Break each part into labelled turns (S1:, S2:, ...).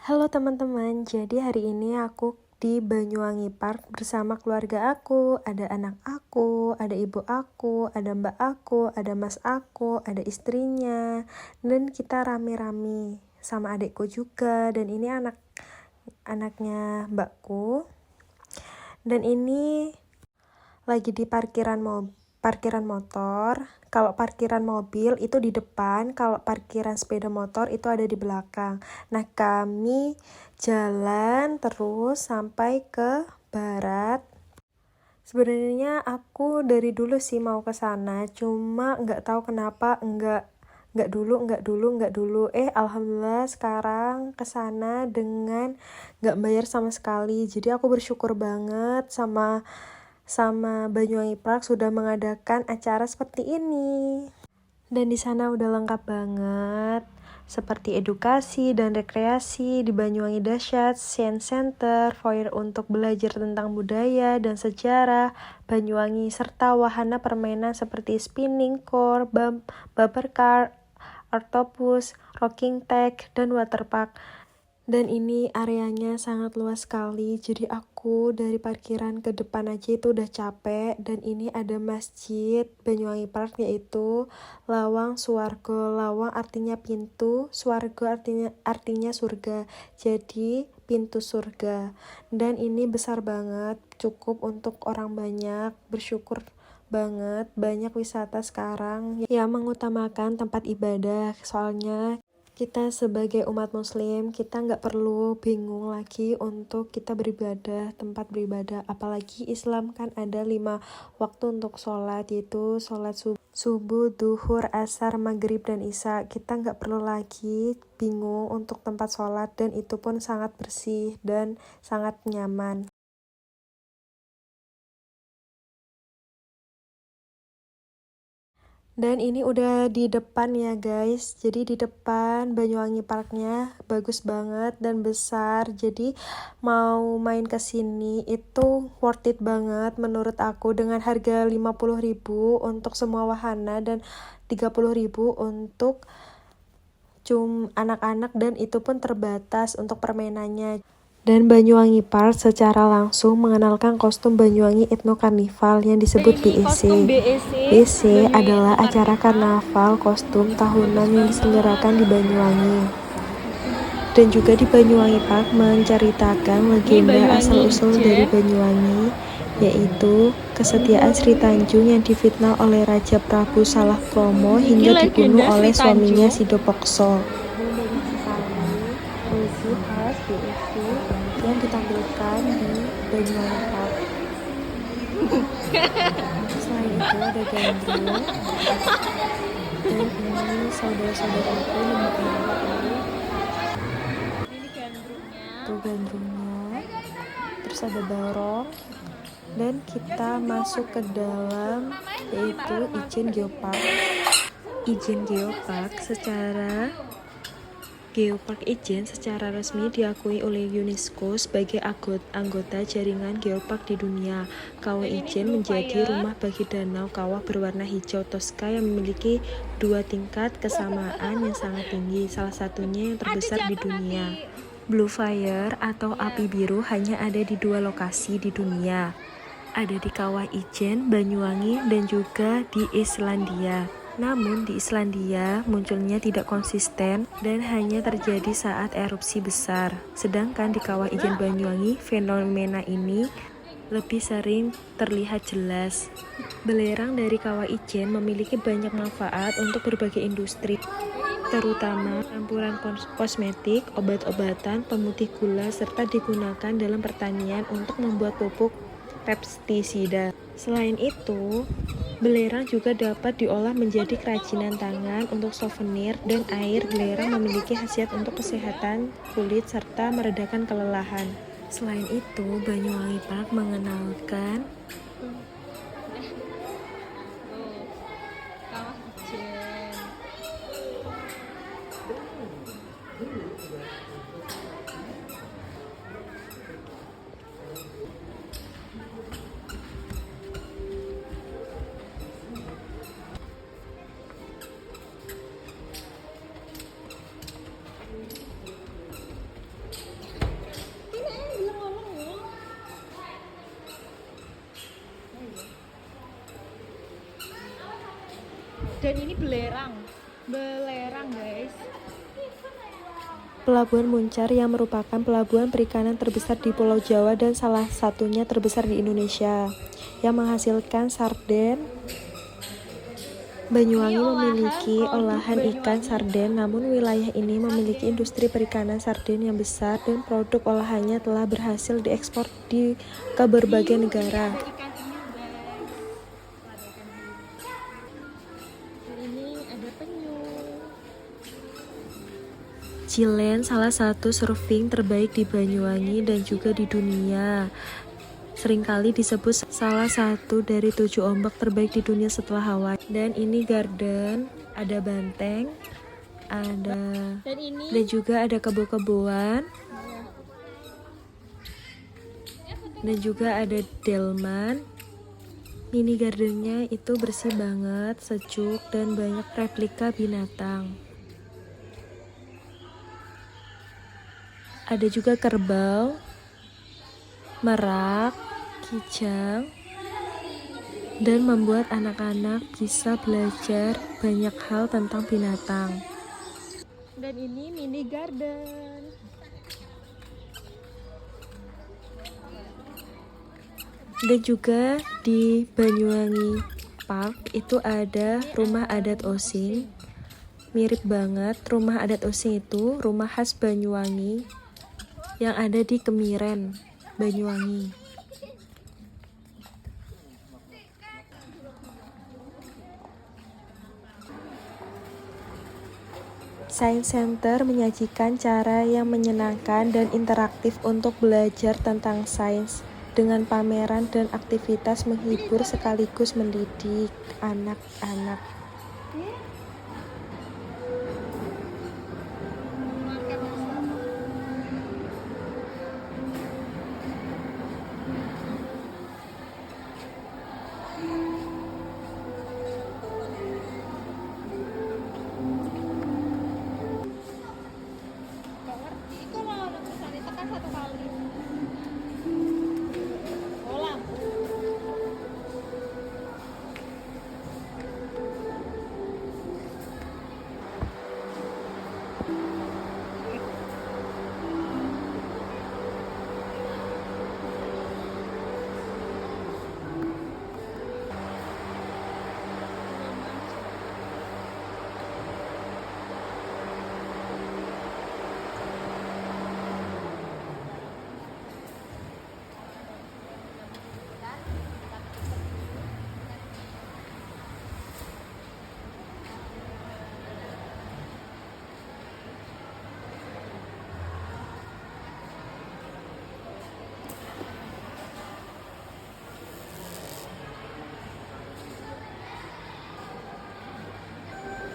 S1: Halo teman-teman, jadi hari ini aku di Banyuwangi Park bersama keluarga aku. Ada anak aku, ada ibu aku, ada mbak aku, ada mas aku, ada istrinya. Dan kita rame-rame sama adikku juga. Dan ini anaknya mbakku. Dan ini lagi di parkiran motor. Kalau parkiran mobil itu di depan, kalau parkiran sepeda motor itu ada di belakang. Nah, kami jalan terus sampai ke barat. Sebenarnya aku dari dulu sih mau ke sana, cuma nggak tahu kenapa nggak dulu. Alhamdulillah sekarang ke sana dengan nggak bayar sama sekali. Jadi aku bersyukur banget sama Banyuwangi Park sudah mengadakan acara seperti ini. Dan di sana udah lengkap banget, seperti edukasi dan rekreasi di Banyuwangi Dasyat, Science Center, foyer untuk belajar tentang budaya dan sejarah Banyuwangi, serta wahana permainan seperti spinning core, bumper car, octopus, rocking tag, dan waterpark. Dan ini areanya sangat luas sekali, jadi aku dari parkiran ke depan aja itu udah capek. Dan ini ada masjid Banyuwangi Park, yaitu Lawang Suwargo. Lawang artinya pintu, Suwargo artinya surga, jadi pintu surga. Dan ini besar banget, cukup untuk orang banyak. Bersyukur banget banyak wisata sekarang yang mengutamakan tempat ibadah, soalnya kita sebagai umat muslim, kita nggak perlu bingung lagi untuk kita beribadah, tempat beribadah. Apalagi Islam kan ada 5 waktu untuk sholat, yaitu sholat subuh, duhur, asar, maghrib, dan isya. Kita nggak perlu lagi bingung untuk tempat sholat, dan itu pun sangat bersih dan sangat nyaman. Dan ini udah di depan ya guys, jadi di depan Banyuwangi Parknya bagus banget dan besar, jadi mau main ke sini itu worth it banget menurut aku, dengan harga 50.000 untuk semua wahana dan 30.000 untuk anak-anak, dan itu pun terbatas untuk permainannya. Dan Banyuwangi Park secara langsung mengenalkan kostum Banyuwangi Ethno Carnival yang disebut BEC. BEC adalah acara karnaval kostum tahunan yang diselenggarakan di Banyuwangi. Dan juga di Banyuwangi Park menceritakan legenda asal-usul dari Banyuwangi, yaitu kesetiaan Sri Tanjung yang difitnah oleh Raja Prabu Salah Kromo hingga dibunuh oleh suaminya Sidopokso. Yang ditampilkan di Banyuwangi Park. Selain itu ada gandrung, dan ini saudara-saudaraku tuh gandrungnya. Terus ada barong, dan kita masuk ke dalam, yaitu Ijen Geopark. Ijen Geopark Geopark Ijen secara resmi diakui oleh UNESCO sebagai anggota jaringan geopark di dunia. Kawah Ijen menjadi rumah bagi danau kawah berwarna hijau Tosca yang memiliki 2 tingkat kesamaan yang sangat tinggi, salah satunya yang terbesar di dunia. Blue Fire atau api biru hanya ada di 2 lokasi di dunia. Ada di Kawah Ijen, Banyuwangi, dan juga di Islandia. Namun di Islandia munculnya tidak konsisten dan hanya terjadi saat erupsi besar. Sedangkan di Kawah Ijen Banyuwangi, fenomena ini lebih sering terlihat jelas. Belerang dari Kawah Ijen memiliki banyak manfaat untuk berbagai industri, terutama campuran kosmetik, obat-obatan, pemutih gula, serta digunakan dalam pertanian untuk membuat pupuk pestisida. Selain itu, belerang juga dapat diolah menjadi kerajinan tangan untuk souvenir, dan air belerang memiliki khasiat untuk kesehatan kulit serta meredakan kelelahan. Selain itu, Banyuwangi Park mengenalkan
S2: Dan ini belerang guys.
S1: Pelabuhan Muncar yang merupakan pelabuhan perikanan terbesar di Pulau Jawa dan salah satunya terbesar di Indonesia, yang menghasilkan sarden. Banyuwangi memiliki olahan ikan sarden, namun wilayah ini memiliki industri perikanan sarden yang besar dan produk olahannya telah berhasil diekspor ke berbagai negara. Cilen salah satu surfing terbaik di Banyuwangi dan juga di dunia. Seringkali disebut salah satu dari 7 ombak terbaik di dunia setelah Hawaii. Dan ini garden, ada banteng, dan juga ada kebo-keboan, dan juga ada delman. Mini gardennya itu bersih banget, sejuk, dan banyak replika binatang. Ada juga kerbau, merak, kijang, dan membuat anak-anak bisa belajar banyak hal tentang binatang.
S2: Dan ini mini garden.
S1: Dan juga di Banyuwangi Park itu ada rumah adat Osing. Mirip banget, rumah adat Osing itu rumah khas Banyuwangi yang ada di Kemiren, Banyuwangi. Science Center menyajikan cara yang menyenangkan dan interaktif untuk belajar tentang sains dengan pameran dan aktivitas menghibur sekaligus mendidik anak-anak.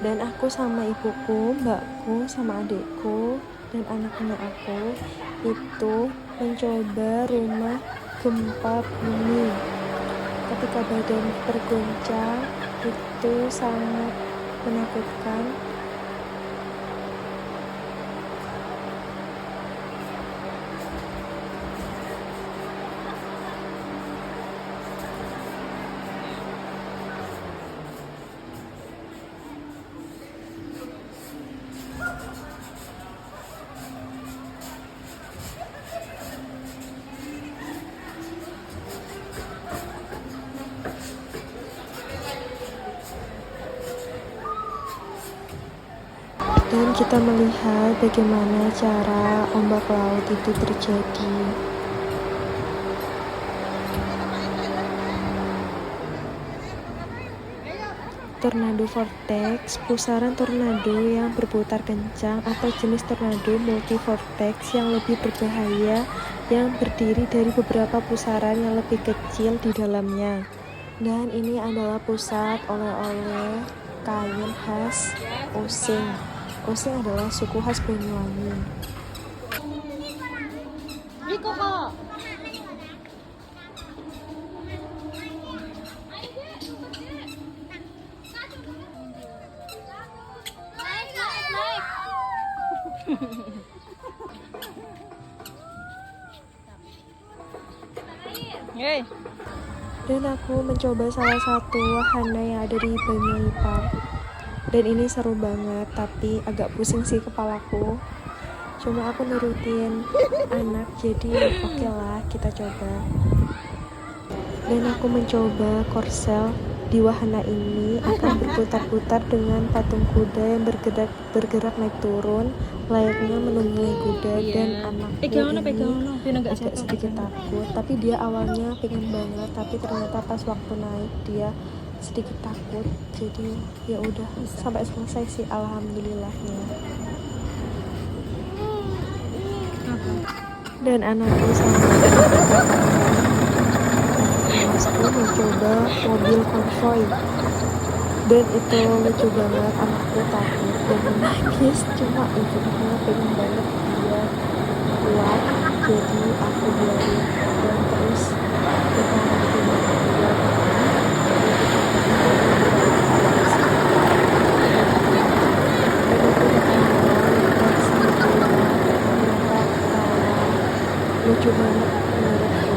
S1: Dan aku sama ibuku, mbakku, sama adikku, dan anak-anak aku itu mencoba rumah gempa bumi. Ketika badan bergoncang, itu sangat menakutkan. Dan kita melihat bagaimana cara ombak laut itu terjadi. Tornado vortex, pusaran tornado yang berputar kencang atau jenis tornado multi-vortex yang lebih berbahaya yang berdiri dari beberapa pusaran yang lebih kecil di dalamnya. Dan ini adalah pusat oleh-oleh kain khas Osing. Osing adalah suku khas Banyuwangi. Dan aku mencoba salah satu wahana yang ada di Banyuwangi Park. Dan ini seru banget, tapi agak pusing sih kepalaku. Cuma aku nurutin anak, jadi oke lah kita coba. Dan aku mencoba korsel di wahana ini akan berputar-putar dengan patung kuda yang bergerak naik turun layaknya menunggangi kuda. Dan anakku ini agak sedikit takut, tapi dia awalnya pengen banget, tapi ternyata pas waktu naik dia sedikit takut. Jadi ya udah sampai selesai sih alhamdulillahnya. Dan anakku sama masku mencoba mobil konvoy, dan itu lucu banget. Anakku takut dan menangis, cuma ibunya pengen banget dia kuat, jadi aku biarin. Dan terus kita nanti dia lucu banget menurutku.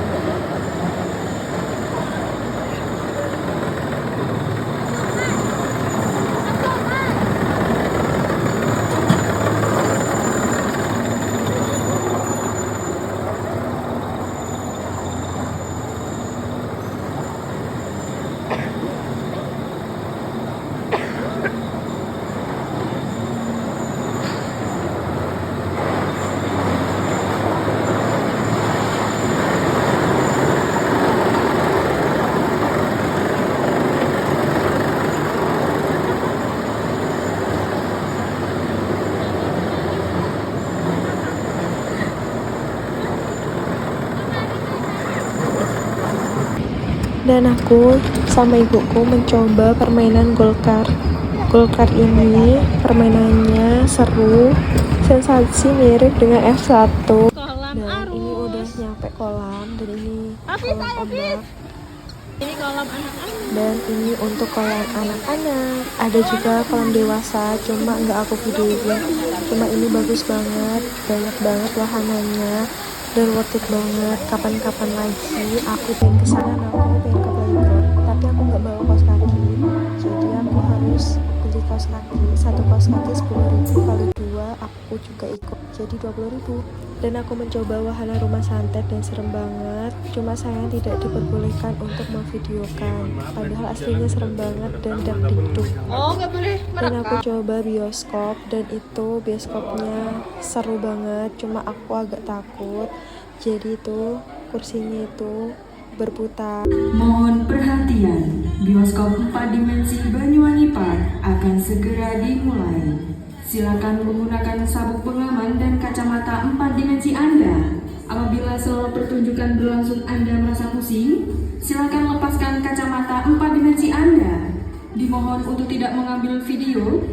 S1: Dan aku sama ibuku mencoba permainan go-kart. Go-kart ini permainannya seru, sensasi mirip dengan F1.
S2: Kolam
S1: Dan ini
S2: arus.
S1: udah nyampe kolam, dan ini
S2: Afif,
S1: kolam
S2: ayo,
S1: ombak.
S2: Ini kolam anak-anak.
S1: Dan ini untuk kolam anak-anak. Ada juga kolam dewasa, cuma nggak aku videoin. Cuma ini bagus banget, banyak banget wahananya, dan worth it banget. Kapan-kapan lagi aku pengen kesana, aku pengen ke playground, tapi aku nggak bawa kaos kaki, jadi aku harus beli kaos kaki. Satu kaos kaki 10.000, kali 2 aku juga ikut, jadi 20.000. Dan aku mencoba wahana rumah santet dan serem banget, cuma sayang tidak diperbolehkan untuk memvideokan, padahal aslinya serem banget dan dakdikduk.
S2: Oh, nggak boleh
S1: Dan aku coba bioskop, dan itu bioskopnya seru banget, cuma aku agak takut. Jadi itu kursinya itu berputar.
S3: Mohon perhatian, bioskop 4 dimensi Banyuwangi Park akan segera dimulai. Silakan menggunakan sabuk pengaman dan kacamata 4 dimensi Anda. Apabila selama pertunjukan berlangsung Anda merasa pusing, silakan lepaskan kacamata 4 dimensi Anda. Dimohon untuk tidak mengambil video.